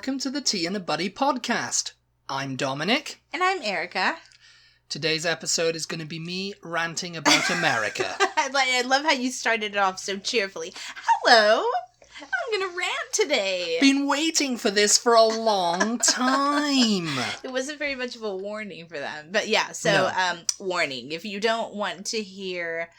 welcome to the Tea and a Butty podcast. I'm Dominic. And I'm Erica. Today's episode is going to be me ranting about America. I love how you started it off so cheerfully. Hello, I'm going to rant today. Been waiting for this for a long time. It wasn't very much of a warning for them. But yeah, so warning. If you don't want to hear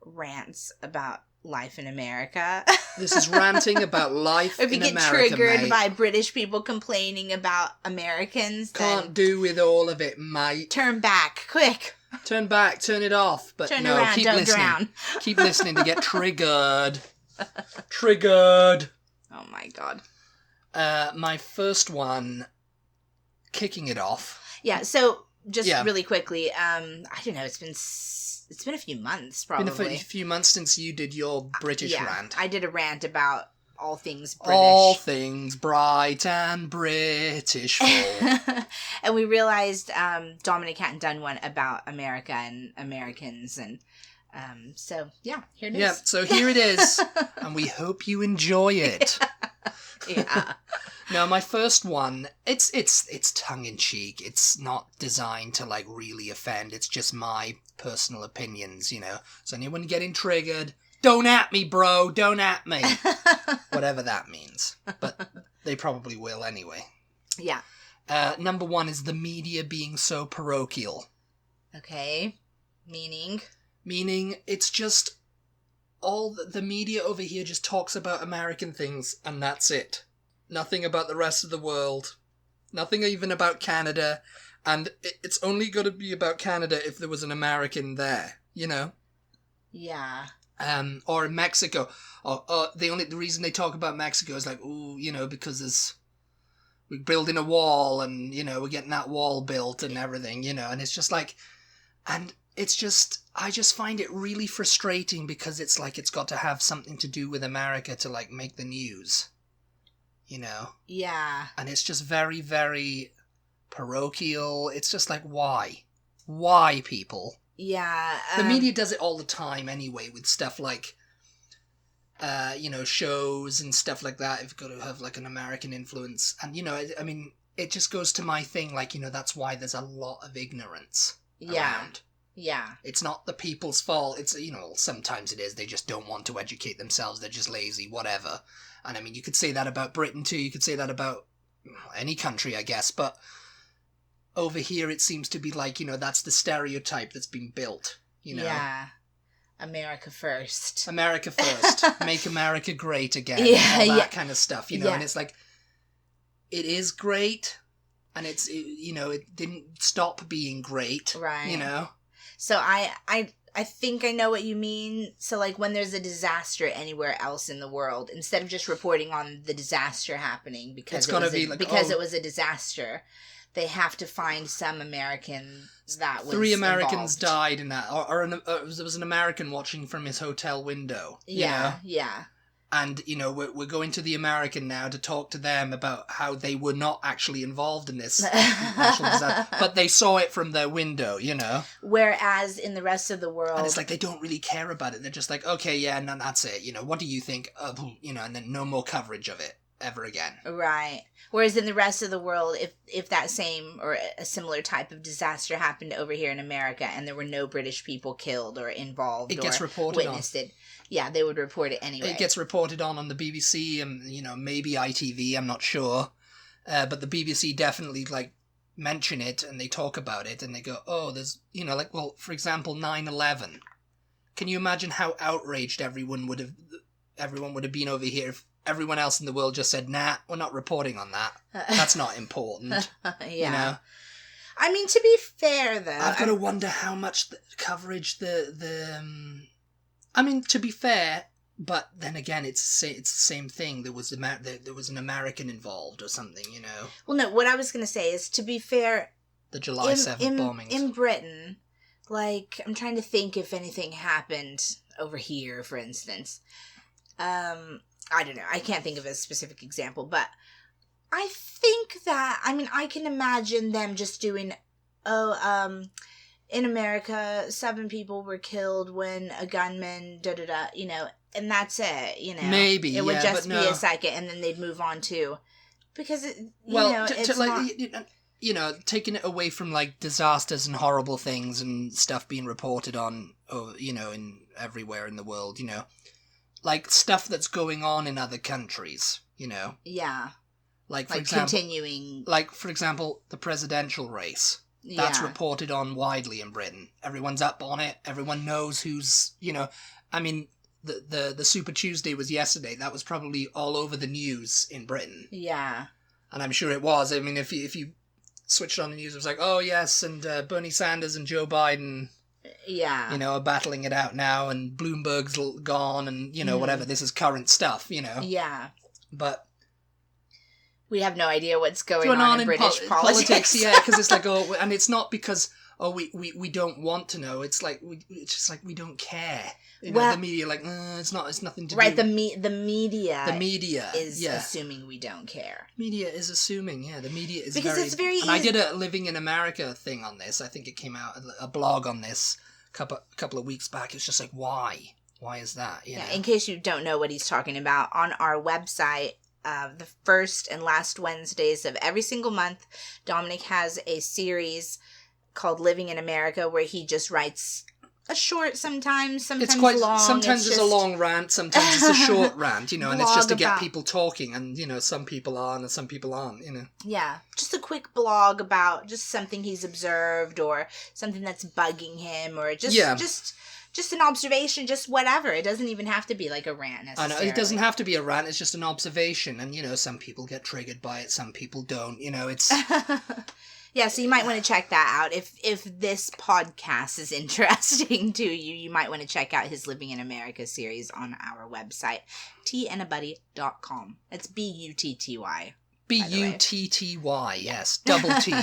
rants about life in America. This is ranting about life in America, if you get triggered by British people complaining about Americans, can't do with all of it, mate. Turn back, quick. Turn back, turn it off. But turn no, around, keep don't listening. Drown. Keep listening to get triggered. Triggered. Oh my god. My first one, kicking it off. Yeah, so just really quickly, I don't know, it's been a few months, probably. Been a few months since you did your British rant. I did a rant about all things British. All things bright and British. And we realized Dominic hadn't done one about America and Americans, and so, yeah, here it is. Yeah, so here it is, and we hope you enjoy it. Yeah. Now, my first one, it's tongue-in-cheek. It's not designed to, like, really offend. It's just my personal opinions, you know. So anyone getting triggered, don't at me, bro. Don't at me. Whatever that means. But they probably will anyway. Yeah. Number one is the media being so parochial. Okay. Meaning? Meaning it's just all the media over here just talks about American things, and that's it. Nothing about the rest of the world. Nothing even about Canada. And it's only got to be about Canada if there was an American there, you know? Yeah. Or in Mexico. The reason they talk about Mexico is like, ooh, you know, because we're building a wall and, you know, we're getting that wall built and everything, you know? And it's just like, and it's just, I just find it really frustrating because it's like it's got to have something to do with America to, like, make the news. You know? Yeah. And it's just very, very parochial. It's just like, why? Why, people? Yeah. The media does it all the time anyway with stuff like, you know, shows and stuff like that. You've got to have, like, an American influence. And, you know, I mean, it just goes to my thing, like, you know, that's why there's a lot of ignorance around. Yeah. It's not the people's fault. It's, you know, sometimes it is. They just don't want to educate themselves. They're just lazy, whatever. And I mean, you could say that about Britain too. You could say that about any country, I guess. But over here, it seems to be like, you know, that's the stereotype that's been built, you know? Yeah. America first. America first. Make America great again. Yeah, all that kind of stuff, you know? Yeah. And it's like, it is great. And you know, it didn't stop being great. Right. You know? So I think I know what you mean. So, like, when there's a disaster anywhere else in the world, instead of just reporting on the disaster happening because it was a disaster, they have to find some American that was 3 Americans involved. died in that, or there was an American watching from his hotel window. Yeah, you know? yeah. And, you know, we're going to the American now to talk to them about how they were not actually involved in this national disaster, but they saw it from their window, you know? Whereas in the rest of the world... And it's like they don't really care about it. They're just like, okay, yeah, and that's it. You know, what do you think? You know, and then no more coverage of it ever again. Right. Whereas in the rest of the world, if that same or a similar type of disaster happened over here in America and there were no British people killed or involved it gets or reported witnessed on. it, yeah, they would report it anyway. It gets reported on the BBC and, you know, maybe ITV, I'm not sure. But the BBC definitely, like, mention it and they talk about it and they go, oh, there's, you know, like, well, for example, 9/11. Can you imagine how outraged everyone would have been over here if everyone else in the world just said, nah, we're not reporting on that. That's not important. Yeah. You know? I mean, to be fair, though... I've got to wonder how much coverage I mean, to be fair, but then again, it's the same thing. There was an American involved or something, you know? Well, no, what I was going to say is, to be fair... The July 7th bombings. In Britain, like, I'm trying to think if anything happened over here, for instance. I don't know. I can't think of a specific example, but I think that, I mean, I can imagine them just doing, in America, 7 people were killed when a gunman, you know, and that's it, you know. Maybe, It would just but be no. a second, and then they'd move on to because it's not... You know, taking it away from, like, disasters and horrible things and stuff being reported on, you know, in everywhere in the world, you know. Like, stuff that's going on in other countries, you know. Yeah. Like, for example... continuing... Like, for example, the presidential race. That's reported on widely in Britain. Everyone's up on it. Everyone knows who's, you know... I mean, the Super Tuesday was yesterday. That was probably all over the news in Britain. Yeah. And I'm sure it was. I mean, if you switched on the news, it was like, oh yes, and Bernie Sanders and Joe Biden, you know, are battling it out now, and Bloomberg's gone, and, you know, whatever. This is current stuff, you know. Yeah. But we have no idea what's going on in British politics. Yeah, because it's like, and it's not because we don't want to know. It's like it's just like we don't care. You know, the media, like, it's nothing to do. Right, the media. The media is assuming we don't care. Media is assuming, the media is because it's very easy. I did a Living in America thing on this. I think it came out, a blog on this a couple of weeks back. It's just like, why? Why is that? You know? In case you don't know what he's talking about, on our website, the first and last Wednesdays of every single month, Dominic has a series called Living in America where he just writes a short sometimes it's quite long. Sometimes it's a long rant, sometimes it's a short rant, you know, and it's just to get people talking, and, you know, some people are and some people aren't, you know. Yeah, just a quick blog about just something he's observed or something that's bugging him or just an observation, just whatever. It doesn't even have to be like a rant necessarily. I know, it doesn't have to be a rant, it's just an observation, and, you know, some people get triggered by it, some people don't, you know, it's... Yeah, so you might want to check that out. If this podcast is interesting to you, you might want to check out his Living in America series on our website, tandabuddy.com. It's Butty. Butty, yes, double T.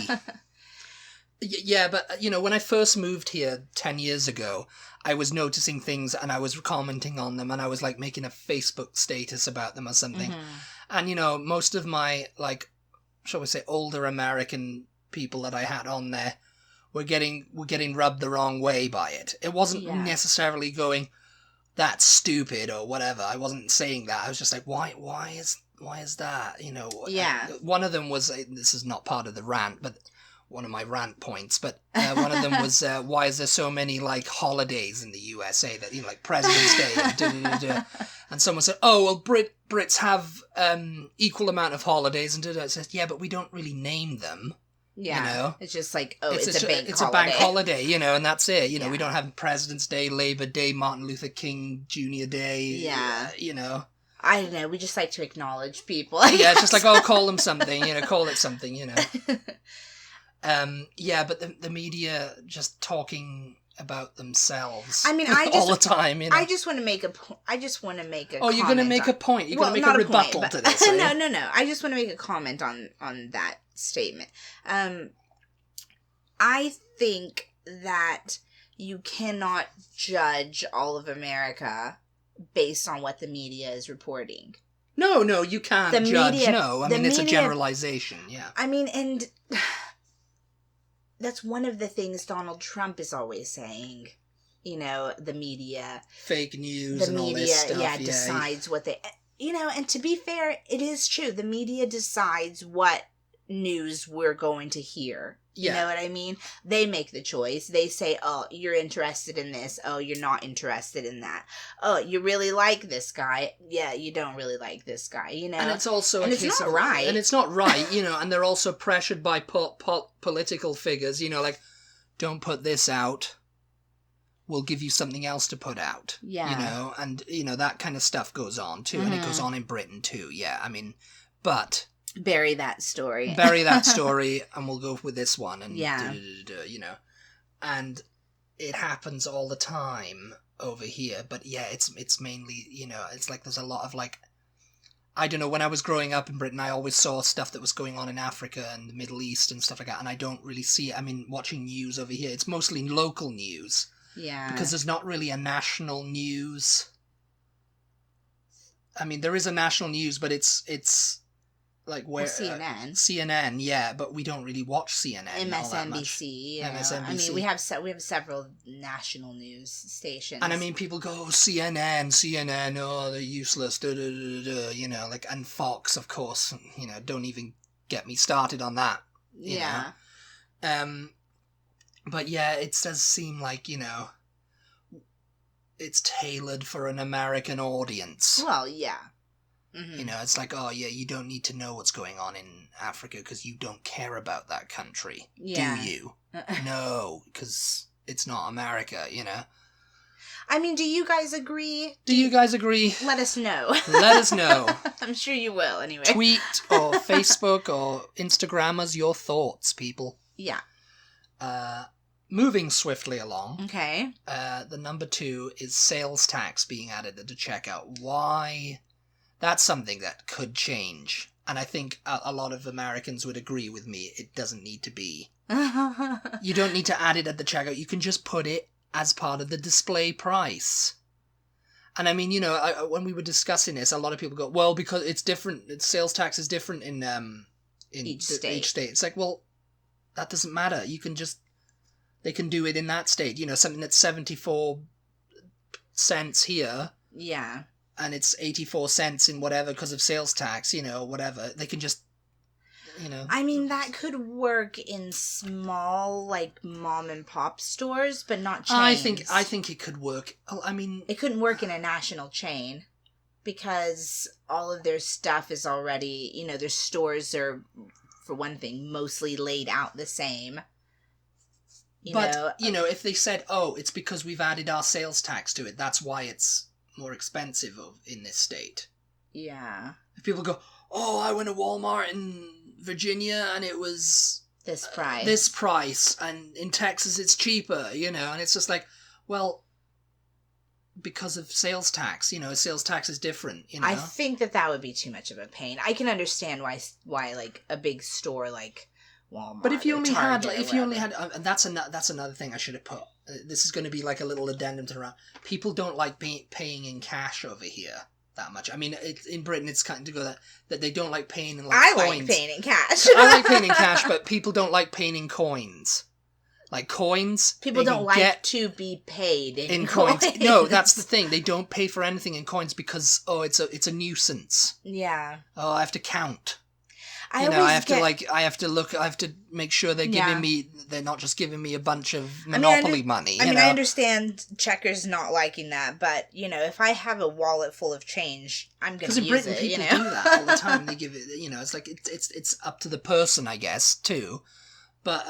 Yeah, but, you know, when I first moved here 10 years ago, I was noticing things and I was commenting on them and I was, like, making a Facebook status about them or something. And, you know, most of my, like, shall we say, older American people that I had on there were getting rubbed the wrong way by it. It wasn't necessarily going, that's stupid or whatever. I wasn't saying that. I was just like, why is that? You know. Yeah. One of them was, this is not part of the rant, but one of my rant points. But one of them was, why is there so many, like, holidays in the USA that, you know, like President's Day and someone said, oh well, Brits have equal amount of holidays, and I said, yeah, but we don't really name them. Yeah, you know? It's just like, it's a bank holiday. It's a bank holiday, you know, and that's it. You know, we don't have President's Day, Labor Day, Martin Luther King Jr. Day. Yeah. You know. I don't know, we just like to acknowledge people. Yeah, it's just like, call them something, you know, call it something, you know. Yeah, but the media just talking about themselves. I mean, all the time, you know. I just want to make a Oh, you're going to make a point. You're going to make a rebuttal to this. No. I just want to make a comment on that statement. I think that you cannot judge all of America based on what the media is reporting. No, you can't judge. I mean, it's a generalization, yeah. I mean, and that's one of the things Donald Trump is always saying. You know, the media... Fake news and all this stuff. Decides what they... You know, and to be fair, it is true. The media decides what news we're going to hear. You know what I mean? They make the choice. They say, oh, you're interested in this. Oh, you're not interested in that. Oh, you really like this guy. Yeah, you don't really like this guy, you know? And it's also and it's not right. And it's not right, you know, and they're also pressured by political figures, you know, like, don't put this out. We'll give you something else to put out. Yeah. You know, and, you know, that kind of stuff goes on, too. Mm-hmm. And it goes on in Britain, too. Yeah, I mean, but... Bury that story, and we'll go with this one, and you know, and it happens all the time over here. But yeah, it's mainly, you know, it's like there's a lot of, like, I don't know. When I was growing up in Britain, I always saw stuff that was going on in Africa and the Middle East and stuff like that, and I don't really see it. I mean, watching news over here, it's mostly local news. Yeah, because there's not really a national news. I mean, there is a national news, but it's like where CNN, yeah, but we don't really watch CNN. MSNBC, MSNBC. I mean, we have several national news stations, and I mean, people go, oh, CNN, oh, they're useless, you know, like, and Fox, of course, you know, don't even get me started on that. You know? But yeah, it does seem like, you know, it's tailored for an American audience. Well, yeah. Mm-hmm. You know, it's like, oh, yeah, you don't need to know what's going on in Africa because you don't care about that country, do you? No, because it's not America, you know? I mean, do you guys agree? Do you guys agree? Let us know. Let us know. I'm sure you will, anyway. Tweet or Facebook or Instagram us your thoughts, people. Yeah. Moving swiftly along. Okay. The number 2 is sales tax being added at the checkout. Why? That's something that could change. And I think a lot of Americans would agree with me. It doesn't need to be. You don't need to add it at the checkout. You can just put it as part of the display price. And I mean, you know, when we were discussing this, a lot of people go, well, because it's different. Sales tax is different in each state. It's like, well, that doesn't matter. You can just... They can do it in that state. You know, something that's 74 cents here. Yeah. And it's 84 cents in whatever because of sales tax, you know, whatever. They can just, you know. I mean, that could work in small, like, mom and pop stores, but not chains. I think it could work. I mean... It couldn't work in a national chain because all of their stuff is already, you know, their stores are, for one thing, mostly laid out the same. You know, if they said, oh, it's because we've added our sales tax to it, that's why it's more expensive in this state. Yeah. If people go, oh, I went to Walmart in Virginia and it was... This price. This price. And in Texas it's cheaper, you know. And it's just like, well, because of sales tax, you know, sales tax is different, you know. I think that would be too much of a pain. I can understand why like, a big store like... Walmart, but if you only had, and that's another thing I should have put. This is going to be like a little addendum to around. People don't like paying in cash over here that much. I mean, in Britain, it's kind of to go that they don't like paying in coins. I like paying in cash. I like paying in cash, but people don't like paying in coins. Like coins, people don't like to be paid in coins. No, that's the thing. They don't pay for anything in coins because it's a nuisance. Yeah. Oh, I have to count. I have to make sure they're giving me, they're not just giving me a bunch of Monopoly money. I understand checkers not liking that, but, you know, if I have a wallet full of change, I'm going to use Britain, it, people do that all the time. They give it, you know, it's like, it's up to the person, I guess, too. But,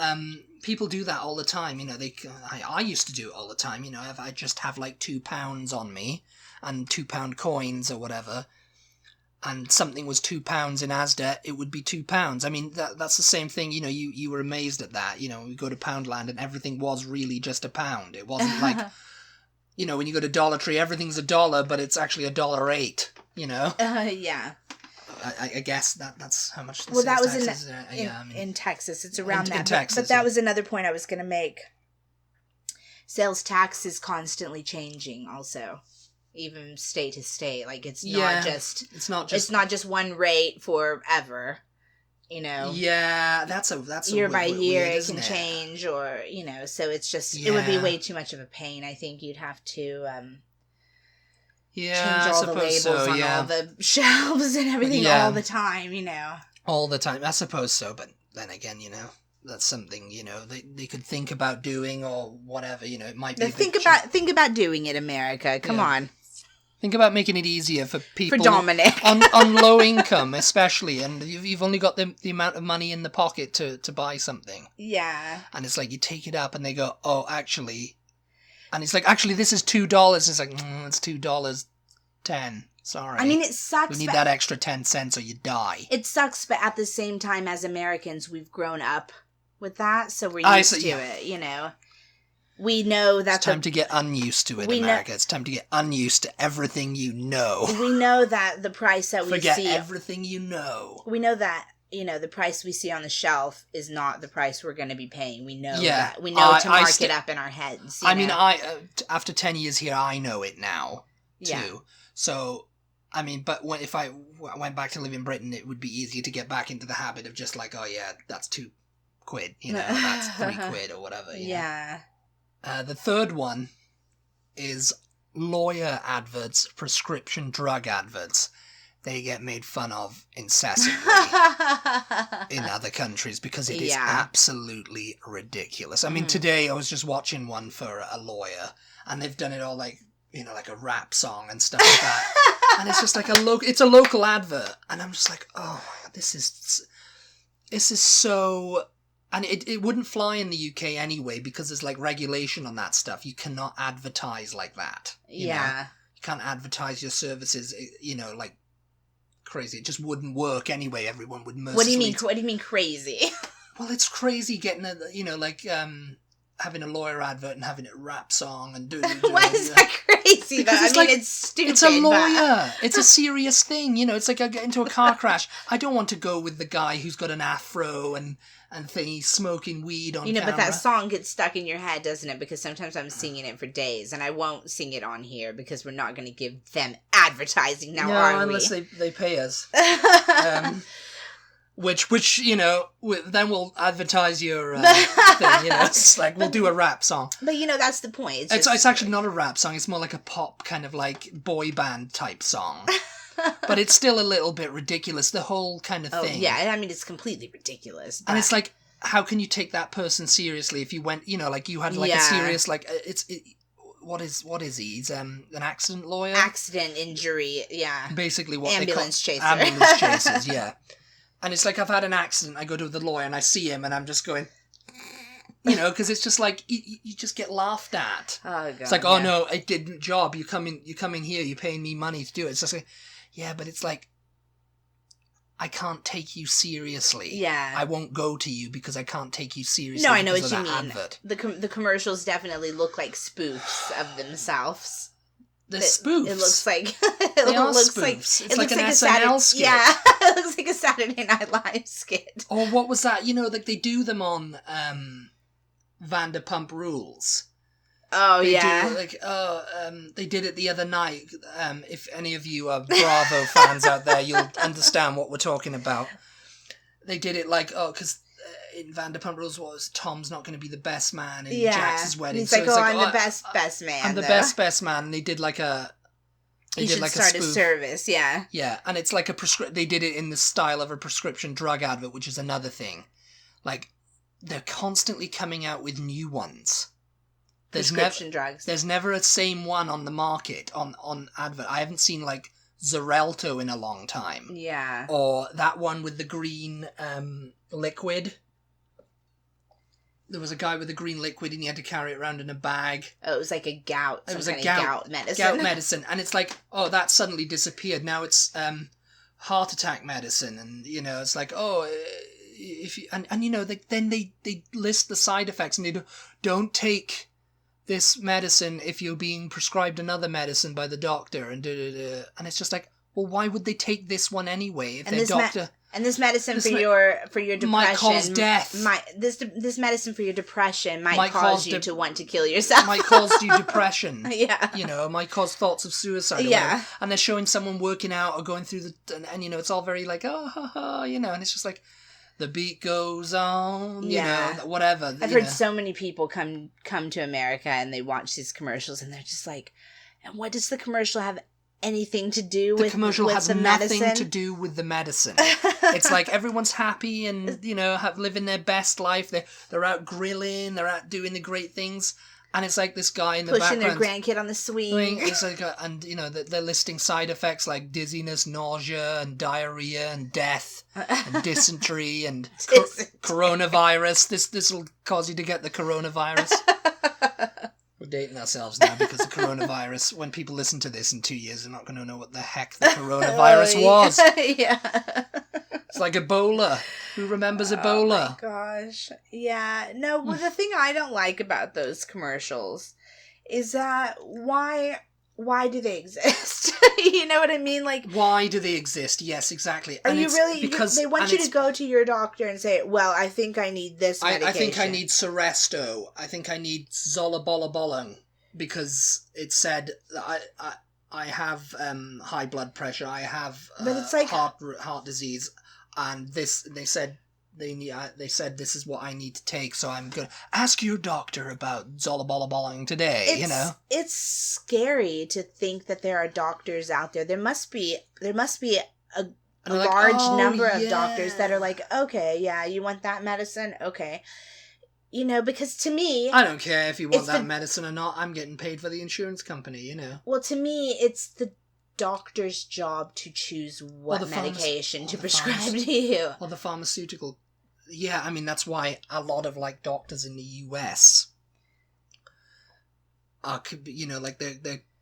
people do that all the time, you know, I used to do it all the time, you know, if I just have like £2 on me, and £2 coins or whatever, and something was £2 in Asda, it would be £2. I mean, that's the same thing, you know, you were amazed at that, you know, we go to Poundland and everything was really just £1. It wasn't like, you know, when you go to Dollar Tree, everything's $1, but it's actually $1.08, you know? Yeah. I guess that's how much the sales that was tax is. In Texas. It's around that. In Texas, but that was another point I was going to make. Sales tax is constantly changing also. Even state to state, like it's not just one rate forever, you know. Yeah, that's year by year it can change, or you know. So it's just it would be way too much of a pain. I think you'd have to change all the labels on all the shelves and everything all the time, you know. All the time, I suppose so. But then again, you know, that's something, you know, they could think about doing or whatever. You know, it might be. Think about doing it, America. Come on. Think about making it easier for people... For Dominic. on low income, especially, and you've only got the amount of money in the pocket to buy something. Yeah. And it's like, you take it up and they go, oh, actually... And it's like, actually, this is $2. It's like, it's $2.10. Sorry. I mean, it sucks. We need that extra 10 cents or you die. It sucks, but at the same time, as Americans, we've grown up with that, so we're used to it, you know? We know that it's time to get unused to it, America. It's time to get unused to everything you know. We know that the price that we see... Forget everything you know. We know that, you know, the price we see on the shelf is not the price we're going to be paying. We know that. We know to mark it up in our heads. I mean, after 10 years here, I know it now, too. Yeah. So, I mean, but if I went back to live in Britain, it would be easier to get back into the habit of just like, oh yeah, that's £2, that's £3 or whatever. Yeah. The third one is lawyer adverts, prescription drug adverts. They get made fun of incessantly in other countries because it is absolutely ridiculous. I mean, today I was just watching one for a lawyer, and they've done it all like a rap song and stuff like that. And it's just like it's a local advert, and I'm just like, oh my God, this is so. And it wouldn't fly in the UK anyway because there's like regulation on that stuff. You cannot advertise like that. You know? You can't advertise your services, like crazy. It just wouldn't work anyway. Everyone would mercilessly... What do you mean crazy? Well, it's crazy getting having a lawyer advert and having a rap song and doing... Why is that crazy, though? It's stupid. It's a lawyer. It's a serious thing. It's like I get into a car crash. I don't want to go with the guy who's got an afro and thingy smoking weed on camera. But that song gets stuck in your head, doesn't it? Because sometimes I'm singing it for days, and I won't sing it on here because we're not going to give them advertising now, are we? Unless they pay us. Which then we'll advertise your thing, It's like, we'll do a rap song. But, that's the point. It's actually not a rap song. It's more like a pop kind of like boy band type song. But it's still a little bit ridiculous, the whole kind of thing. Yeah, I mean, it's completely ridiculous. But... And it's like, how can you take that person seriously if you went, like you had like a serious, like, what is he? He's an accident lawyer? Accident, injury, yeah. Basically what ambulance chaser. Ambulance chasers, yeah. And it's like, I've had an accident, I go to the lawyer and I see him and I'm just going... because it's just like, you just get laughed at. Oh, God. It's like, oh, no, I did a job. You come in here, you're paying me money to do it. It's just like, yeah, but it's like, I can't take you seriously. Yeah. I won't go to you because I can't take you seriously. No, I know what you mean. Advert. The commercials definitely look like spoofs of themselves. They're spoofs. It looks like... They are spoofs. It's like an SNL skit. Yeah, it looks like a Saturday Night Live skit. Or what was that? Like they do them on Vanderpump Rules. Oh, they they did it the other night. If any of you are Bravo fans out there, you'll understand what we're talking about. They did it like, because in Vanderpump Rules was Tom's not going to be the best man in Jax's wedding. He's like, I'm the best man. I'm the best man. And they did like a... He should start a service, yeah. Yeah, and it's like they did it in the style of a prescription drug advert, which is another thing. Like, they're constantly coming out with new ones. Prescription drugs. There's never a same one on the market, on advert. I haven't seen, like, Xarelto in a long time. Yeah. Or that one with the green liquid. There was a guy with a green liquid and he had to carry it around in a bag. Oh, it was like a gout. It was a gout medicine. Gout medicine. And it's like, oh, that suddenly disappeared. Now it's heart attack medicine. And, it's like, oh... If you, and then they list the side effects and they don't take this medicine if you're being prescribed another medicine by the doctor and and it's just like, well, why would they take this one anyway if their doctor and this medicine for your depression might cause death. This medicine for your depression might cause you to want to kill yourself. Might cause you depression. Yeah. Might cause thoughts of suicide. Yeah. And they're showing someone working out or going through and it's all very like, oh, ha, ha, and it's just like, the beat goes on, whatever. I've heard so many people come to America and they watch these commercials and they're just like, and what does the commercial have anything to do with the commercial has the nothing medicine? To do with the medicine. It's like everyone's happy and, living their best life. They're out grilling, they're out doing the great things. And it's like this guy in the background. Pushing their grandkid on the swing. It's like they're listing side effects like dizziness, nausea, and diarrhea, and death, and dysentery, and coronavirus. This will cause you to get the coronavirus. We're dating ourselves now because the coronavirus, when people listen to this in 2 years, they're not going to know what the heck the coronavirus was. Yeah. It's like Ebola. Who remembers Ebola? Oh my gosh. Yeah. No, well, the thing I don't like about those commercials is that why do they exist? You know what I mean? Like, why do they exist? Yes, exactly. Are you really... Because they want you to go to your doctor and say, well, I think I need this medication. I think I need Seresto. I think I need Zolabolabolong. Because it said... I have high blood pressure, I have but it's like heart disease, and they said this is what I need to take, so I'm going to ask your doctor about zolabollaballing today, you know? It's scary to think that there are doctors out there. There must be a large number of doctors that are like, okay, yeah, you want that medicine? Okay. You know, because to me... I don't care if you want that medicine or not. I'm getting paid for the insurance company, you know. Well, to me, it's the doctor's job to choose what medication to prescribe to you. Or the pharmaceutical... Yeah, I mean, that's why a lot of, like, doctors in the US are, you know, like,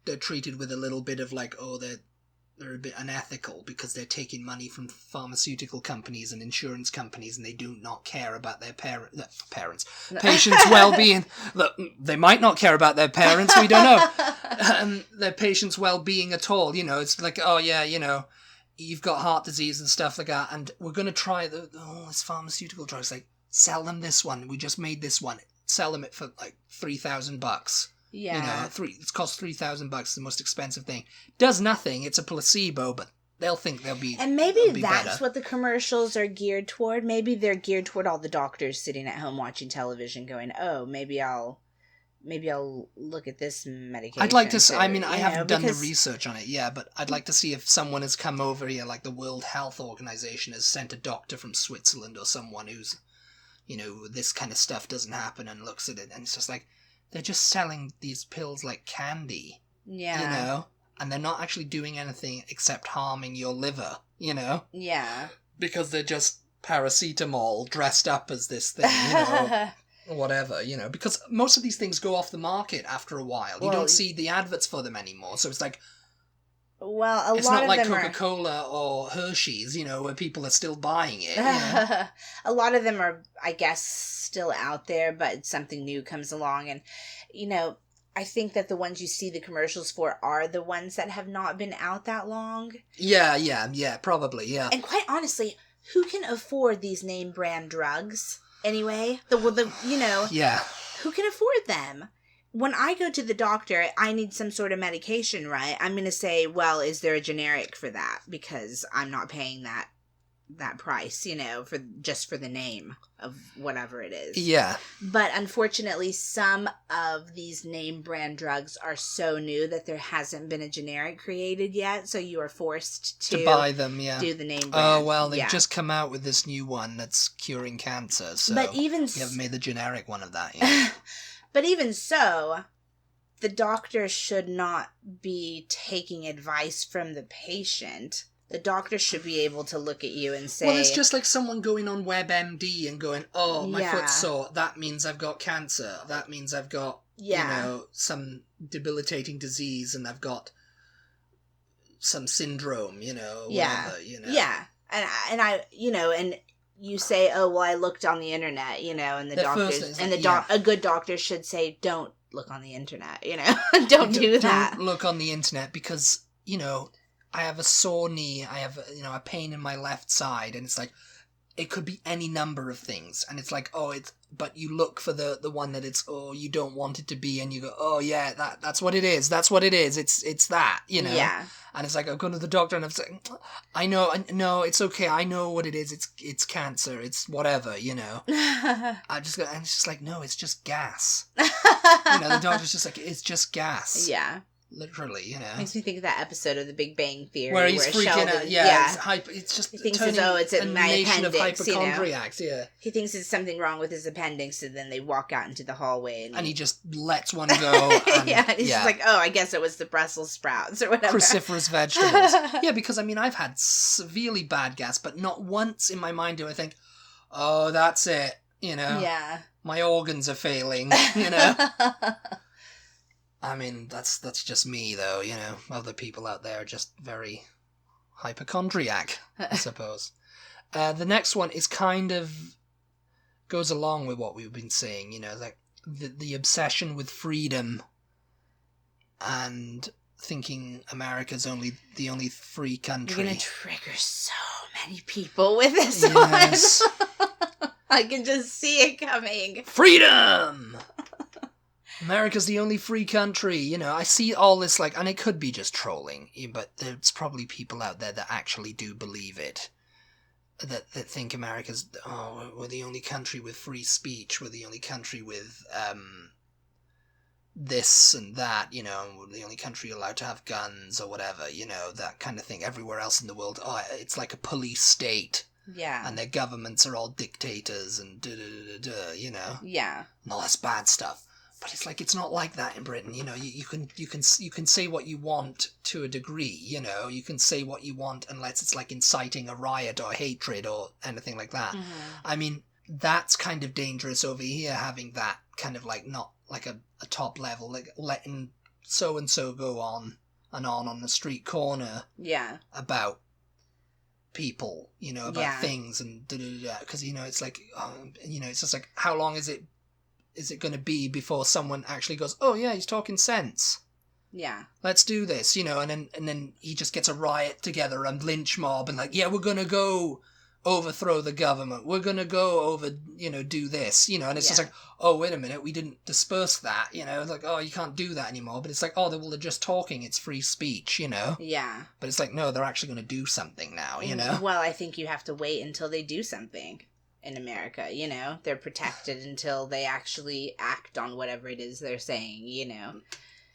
they're treated with a little bit of, like, oh, they're a bit unethical because they're taking money from pharmaceutical companies and insurance companies, and they do not care about their patients' well-being. They might not care about their parents, we don't know. Their patients' well-being at all, you know. It's like, oh yeah, you know, you've got heart disease and stuff like that, and we're going to try this pharmaceutical drugs. Like, sell them this one. We just made this one. Sell them it for like $3,000. Yeah. You know, it costs $3,000, the most expensive thing. Does nothing. It's a placebo, but they'll think they'll be. And maybe that's better. What the commercials are geared toward. Maybe they're geared toward all the doctors sitting at home watching television, going, "Oh, maybe I'll look at this medication." I'd like to. I mean, I haven't done the research on it, yeah, but I'd like to see if someone has come over here, like the World Health Organization has sent a doctor from Switzerland or someone who's, you know, this kind of stuff doesn't happen, and looks at it, and it's just like. They're just selling these pills like candy. Yeah. You know? And they're not actually doing anything except harming your liver, you know? Yeah. Because they're just paracetamol dressed up as this thing, you know? Whatever, you know? Because most of these things go off the market after a while. You don't see the adverts for them anymore. So it's like... Well, it's not like Coca-Cola or Hershey's, you know, where people are still buying it. You know? A lot of them are, I guess, still out there, but something new comes along. And, you know, I think that the ones you see the commercials for are the ones that have not been out that long. Yeah, probably, yeah. And quite honestly, who can afford these name brand drugs anyway? You know, yeah. Who can afford them? When I go to the doctor, I need some sort of medication, right? I'm going to say, well, is there a generic for that? Because I'm not paying that price, you know, for the name of whatever it is. Yeah. But unfortunately, some of these name brand drugs are so new that there hasn't been a generic created yet, so you are forced to buy them, yeah. Do the name brand. Oh, well, they've just come out with this new one that's curing cancer, so but even we haven't made the generic one of that yet. But even so, the doctor should not be taking advice from the patient. The doctor should be able to look at you and say... Well, it's just like someone going on WebMD and going, oh, my foot's sore. That means I've got cancer. That means I've got, you know, some debilitating disease, and I've got some syndrome, you know, whatever, you know. Yeah. And I, you know, and... You say, oh, well, I looked on the internet, you know, and the doctors, and a good doctor should say, don't look on the internet, you know, don't do that. Don't look on the internet because, you know, I have a sore knee, I have, you know, a pain in my left side, and it's like, it could be any number of things, and it's like, but you look for the one that it's, you don't want it to be, and you go, oh yeah, that's what it is, it's that, you know? Yeah. And it's like, I go to the doctor and I'm saying, I know, no, it's okay, I know what it is, it's cancer, it's whatever, you know? And it's just like, no, it's just gas. You know, the doctor's just like, it's just gas. Yeah. Literally, you know. Makes me think of that episode of The Big Bang Theory where he's freaking out. Yeah. It's just he thinks it's a my nation appendix, of hypochondriacs, you know? Yeah. He thinks it's something wrong with his appendix, and then they walk out into the hallway and he just lets one go. And, he's just like, oh, I guess it was the Brussels sprouts or whatever. Cruciferous vegetables. Yeah, because I mean, I've had severely bad gas, but not once in my mind do I think, oh, that's it, you know? Yeah. My organs are failing, you know? I mean, that's just me, though, you know. Other people out there are just very hypochondriac, I suppose. The next one is kind of goes along with what we've been saying, you know, like the obsession with freedom and thinking America's the only free country. You're going to trigger so many people with this one. I can just see it coming. Freedom! America's the only free country, you know. I see all this, like, and it could be just trolling, but there's probably people out there that actually do believe it. That think America's, we're the only country with free speech, we're the only country with, this and that, you know, we're the only country allowed to have guns or whatever, you know, that kind of thing. Everywhere else in the world, it's like a police state. Yeah. And their governments are all dictators and you know. Yeah. And all this bad stuff. But it's like, it's not like that in Britain, you know. You can say what you want to a degree, you know. You can say what you want unless it's like inciting a riot or hatred or anything like that. Mm-hmm. I mean, that's kind of dangerous over here, having that kind of like, not like a top level, like letting so and so go on the street corner. Yeah. About people, you know, about things and because, you know, it's like, you know, it's just like, how long is it going to be before someone actually goes, oh yeah, he's talking sense, let's do this, you know, and then he just gets a riot together and lynch mob and like, yeah, we're gonna go overthrow the government, we're gonna go over, you know, do this, you know, and it's just like, oh, wait a minute, we didn't disperse that, you know, it's like, oh, you can't do that anymore. But it's like, oh, well, they're just talking, it's free speech, you know. But it's like, no, they're actually going to do something now, you know. Well, I think you have to wait until they do something in America, you know. They're protected until they actually act on whatever it is they're saying, you know.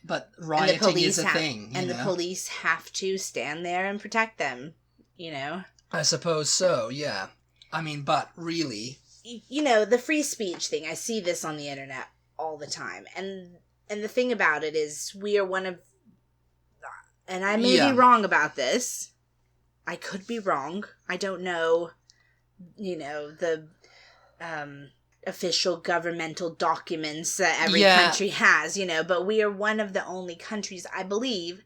But rioting is a thing, and the police have to stand there and protect them, you know. I suppose so, yeah. I mean, but really, you know, the free speech thing, I see this on the internet all the time. And the thing about it is, we are one of, and I may be wrong about this. I could be wrong. I don't know, you know, the official governmental documents that every country has, you know, but we are one of the only countries, I believe,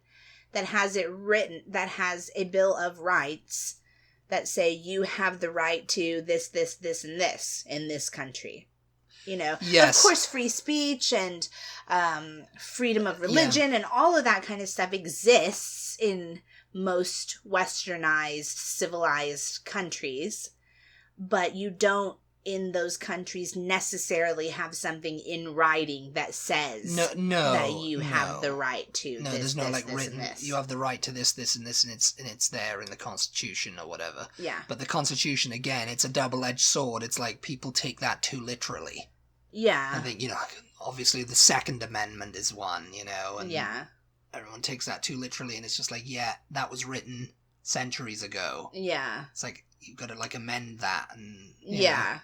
that has it written, that has a Bill of Rights that say you have the right to this, this, this, and this in this country. You know, of course, free speech and freedom of religion and all of that kind of stuff exists in most westernized, civilized countries, but you don't in those countries necessarily have something in writing that says that you have the right to this, there's no this, like this, written, and this. you have the right to this, this, and this, and it's there in the Constitution or whatever. Yeah. But the Constitution, again, it's a double-edged sword. It's like people take that too literally. Yeah. I think, you know, obviously the Second Amendment is one, you know, and everyone takes that too literally, and it's just like, yeah, that was written centuries ago. Yeah. It's like, you've got to like amend that and yeah.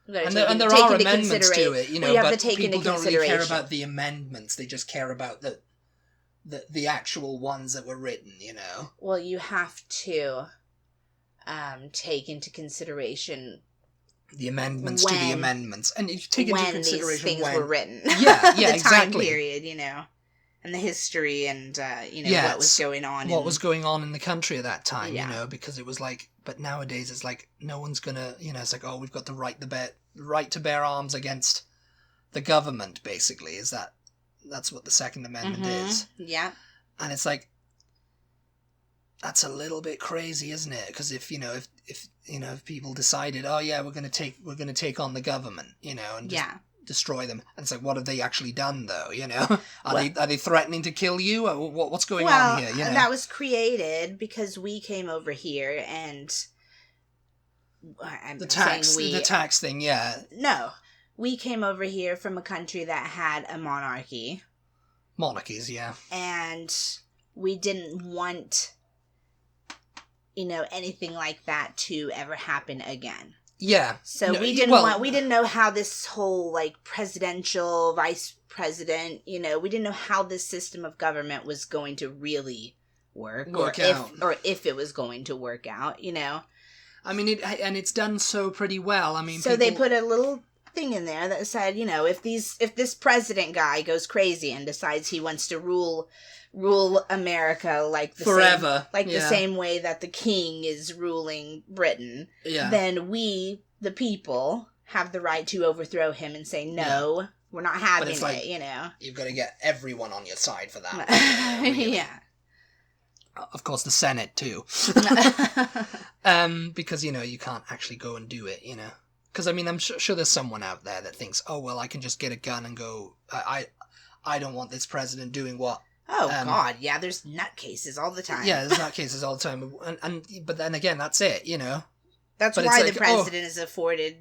And there are amendments to it, you know, but people don't really care about the amendments. They just care about the actual ones that were written, you know. Well, you have to take into consideration the amendments to the amendments, and you take into consideration these things were written. Yeah, the exactly. time period, you know, and the history, and you know what was going on. What was going on in the country at that time, you know, because it was like. But nowadays, it's like no one's gonna, you know, it's like, oh, we've got the right to bear arms against the government. Basically, that's what the Second Amendment is. Yeah, and it's like that's a little bit crazy, isn't it? Because if people decided, oh yeah, we're gonna take on the government, you know, and just destroy them, and it's like, what have they actually done though? You know, are they threatening to kill you? Or what's going on here? You know? That was created because we came over here and the tax thing, yeah. No, we came over here from a country that had a monarchy. Monarchies, yeah. And we didn't want, you know, anything like that to ever happen again. Yeah. So we didn't know how this whole, like, presidential, vice president, you know, we didn't know how this system of government was going to really work out. If it was going to work out, you know. I mean, it's done so pretty well. I mean, so they put a little thing in there that said, you know, if this president guy goes crazy and decides he wants to rule America like the forever, the same way that the king is ruling Britain, then we, the people, have the right to overthrow him and say, no, we're not having it, you know. You've got to get everyone on your side for that. Really. Yeah. Of course, the Senate, too. Because, you know, you can't actually go and do it, you know. Because, I mean, I'm sure there's someone out there that thinks, oh, well, I can just get a gun and go, I don't want this president doing what. Oh, God, yeah, there's nutcases all the time. Yeah, there's nutcases all the time. But then again, that's it, you know? That's why the president is afforded,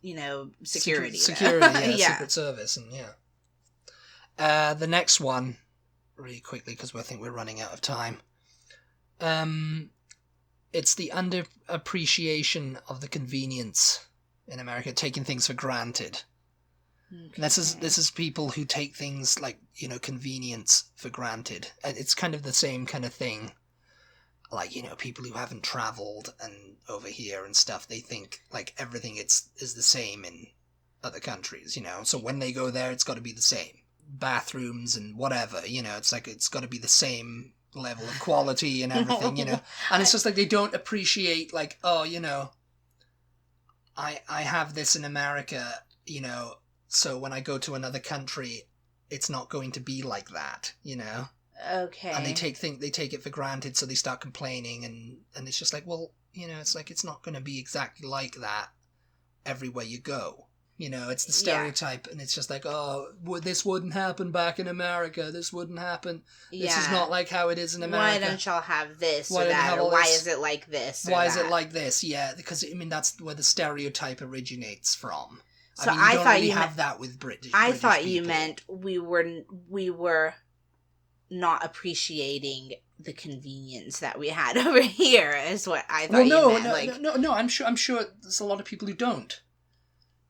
you know, security. Security, yeah, Secret Service, and yeah. The next one, really quickly, because I think we're running out of time. It's the underappreciation of the convenience in America, taking things for granted. Okay. This is people who take things like, you know, convenience for granted. And it's kind of the same kind of thing. Like, you know, people who haven't traveled and over here and stuff, they think like everything is the same in other countries, you know. So when they go there, it's got to be the same. Bathrooms and whatever, you know, it's like it's got to be the same level of quality and everything, you know. And it's just like they don't appreciate like, oh, you know, I have this in America, you know, so when I go to another country, it's not going to be like that, you know. Okay. And they take it for granted, so they start complaining, and it's just like, well, you know, it's like it's not going to be exactly like that everywhere you go. You know, it's the stereotype, and it's just like, oh, this wouldn't happen back in America. This wouldn't happen. This is not like how it is in America. Why don't y'all have this or that? Or why is it like this or Why is it like this? Yeah, because, I mean, that's where the stereotype originates from. So I mean, you don't thought really you have that with British I thought people. You meant we were not appreciating the convenience that we had over here is what I thought you meant. No, I'm sure there's a lot of people who don't.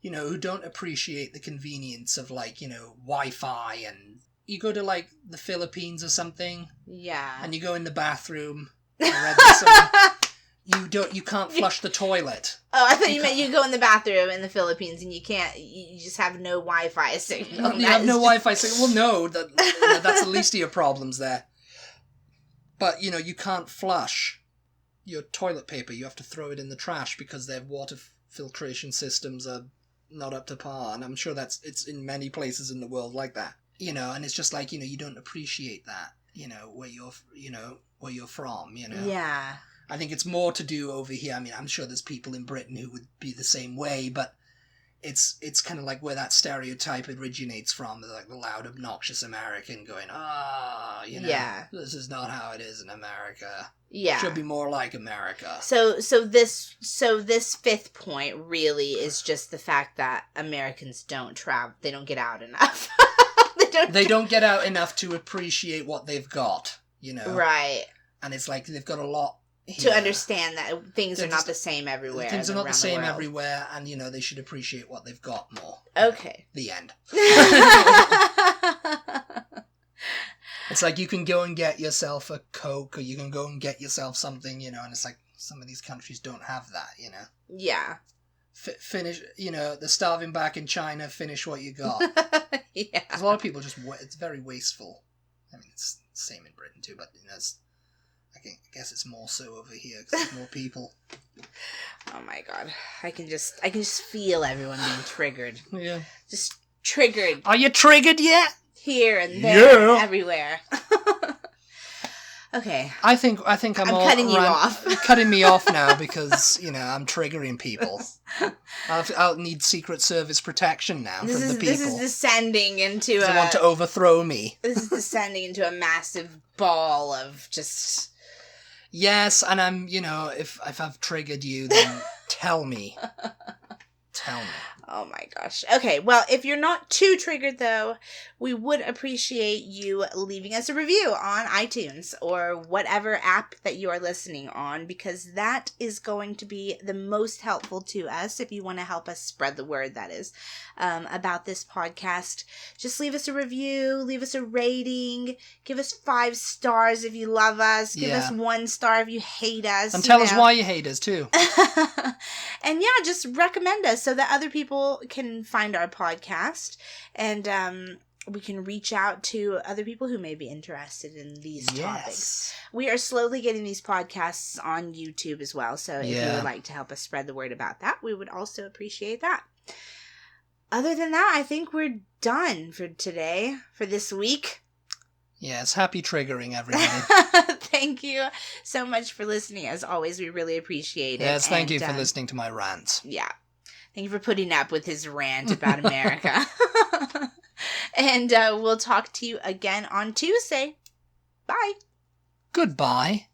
You know, who don't appreciate the convenience of, like, you know, Wi-Fi, and you go to, like, the Philippines or something. Yeah. And you go in the bathroom. I read this somewhere. You can't flush the toilet. Oh, I thought you meant you go in the bathroom in the Philippines and you just have no Wi-Fi signal. You have no Wi-Fi signal. Well, no, that's the least of your problems there. But, you know, you can't flush your toilet paper. You have to throw it in the trash because their water filtration systems are not up to par, and I'm sure it's in many places in the world like that, you know. And it's just like, you know, you don't appreciate that, you know, where you're from, you know. Yeah, I think it's more to do over here. I mean, I'm sure there's people in Britain who would be the same way, but it's kind of like where that stereotype originates from, like the loud, obnoxious American going, you know, this is not how it is in America. Yeah, should be more like America. So this fifth point really is just the fact that Americans don't travel; they don't get out enough. they don't get out enough to appreciate what they've got, you know. Right. And it's like they've got a lot here. To understand that things are not the same everywhere. Things are not the same everywhere, and, you know, they should appreciate what they've got more. Okay. The end. It's like you can go and get yourself a Coke, or you can go and get yourself something, you know, and it's like some of these countries don't have that, you know. Yeah. Finish, you know, they're starving back in China, finish what you got. Yeah. A lot of people it's very wasteful. I mean, it's the same in Britain too, but, you know, I guess it's more so over here because there's more people. Oh my God. I can just feel everyone being triggered. Yeah. Just triggered. Are you triggered yet? Here and there and everywhere. Okay. I think I'm all cutting you off. Cutting me off now because, you know, I'm triggering people. I'll need Secret Service protection now from the people. This is descending into They want to overthrow me. This is descending into a massive ball of just... Yes, and I'm, you know, if I've triggered you, then tell me. Tell me. Oh my gosh. Okay, well, if you're not too triggered, though, we would appreciate you leaving us a review on iTunes or whatever app that you are listening on, because that is going to be the most helpful to us if you want to help us spread the word, that is, about this podcast. Just leave us a review, leave us a rating, give us 5 stars if you love us, give us 1 star if you hate us. And tell us why you hate us, too. And yeah, just recommend us so that other people can find our podcast, and we can reach out to other people who may be interested in these topics. We are slowly getting these podcasts on YouTube as well, so if you would like to help us spread the word about that, we would also appreciate that. Other than that, I think we're done for today, for this week. Yes, happy triggering, everybody. Thank you so much for listening. As always, we really appreciate it. Yes, thank you for listening to my rant. Yeah. Thank you for putting up with his rant about America. And we'll talk to you again on Tuesday. Bye. Goodbye.